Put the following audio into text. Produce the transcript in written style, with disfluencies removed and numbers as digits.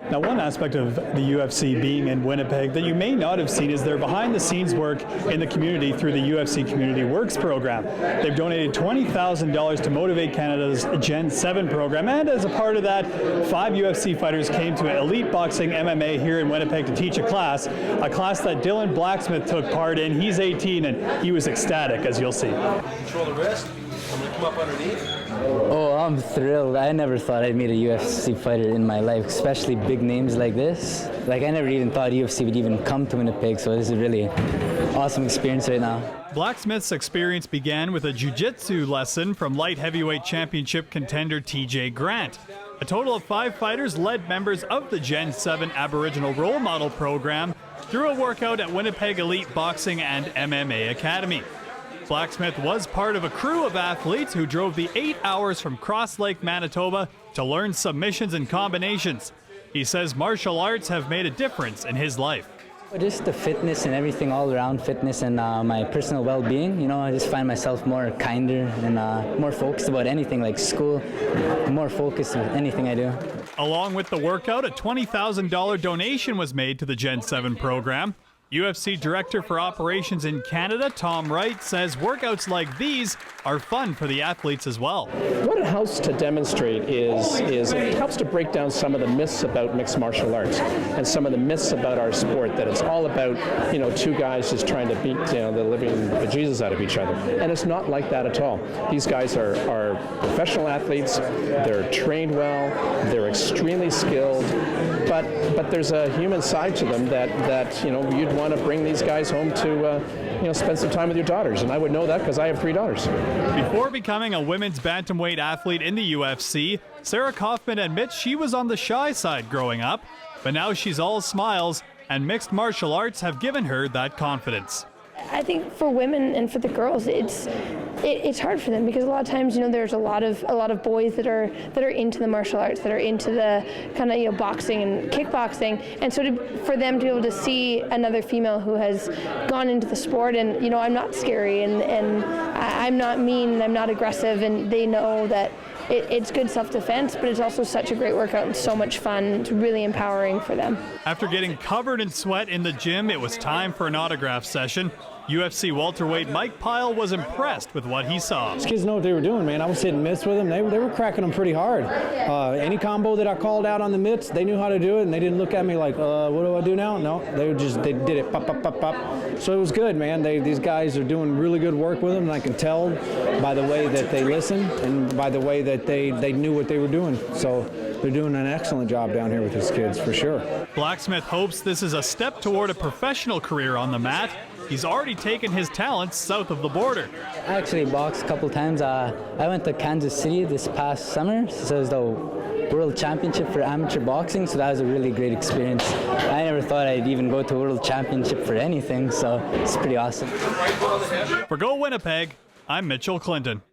Now, one aspect of the UFC being in Winnipeg that you may not have seen is their behind-the-scenes work in the community through the UFC Community Works program. They've donated $20,000 to motivate Canada's GEN7 program, and as a part of that, 5 UFC fighters came to Elite Boxing MMA here in Winnipeg to teach a class that Dylan Blacksmith took part in. He's 18 and he was ecstatic, as you'll see. Control the wrist. I'm going to come up underneath. Oh, I'm thrilled. I never thought I'd meet a UFC fighter in my life, especially big names like this. Like, I never even thought UFC would even come to Winnipeg, so this is really awesome experience right now. Blacksmith's experience began with a jiu-jitsu lesson from light heavyweight championship contender TJ Grant. A total of 5 fighters led members of the GEN7 Aboriginal Role Model program through a workout at Winnipeg Elite Boxing and MMA Academy. Blacksmith was part of a crew of athletes who drove the 8 hours from Cross Lake, Manitoba to learn submissions and combinations. He says martial arts have made a difference in his life. Just the fitness and everything, all around fitness and my personal well-being. You know, I just find myself more kinder and more focused about anything like school, more focused with anything I do. Along with the workout, a $20,000 donation was made to the GEN7 program. UFC Director for Operations in Canada, Tom Wright, says workouts like these are fun for the athletes as well. What it helps to demonstrate is it helps to break down some of the myths about mixed martial arts and some of the myths about our sport, that it's all about, 2 guys just trying to beat, the living bejesus out of each other. And it's not like that at all. These guys are professional athletes, they're trained well, they're extremely skilled, but there's a human side to them that you'd want to bring these guys home to spend some time with your daughters, and I would know that because I have 3 daughters. Before becoming a women's bantamweight athlete in the UFC, Sarah Kaufman admits she was on the shy side growing up, but now she's all smiles, and mixed martial arts have given her that confidence. I think for women and for the girls, it's hard for them because a lot of times, there's a lot of boys that are into the martial arts, that are into the kind of boxing and kickboxing, and so for them to be able to see another female who has gone into the sport and I'm not scary and I'm not mean and I'm not aggressive, and they know that it's good self-defense, but it's also such a great workout and so much fun. It's really empowering for them. After getting covered in sweat in the gym, it was time for an autograph session. UFC welterweight Mike Pyle was impressed with what he saw. These kids know what they were doing, man. I was hitting mitts with them. They were cracking them pretty hard. Any combo that I called out on the mitts, they knew how to do it, and they didn't look at me like, what do I do now? No, they did it, pop, pop, pop, pop. So it was good, man. These guys are doing really good work with them, and I can tell by the way that they listen and by the way that they knew what they were doing. So they're doing an excellent job down here with these kids, for sure. Blacksmith hopes this is a step toward a professional career on the mat. He's already taken his talents south of the border. I actually boxed a couple times. I went to Kansas City this past summer, so it was the World Championship for amateur boxing, so that was a really great experience. I never thought I'd even go to a World Championship for anything, so it's pretty awesome. For Go Winnipeg, I'm Mitchell Clinton.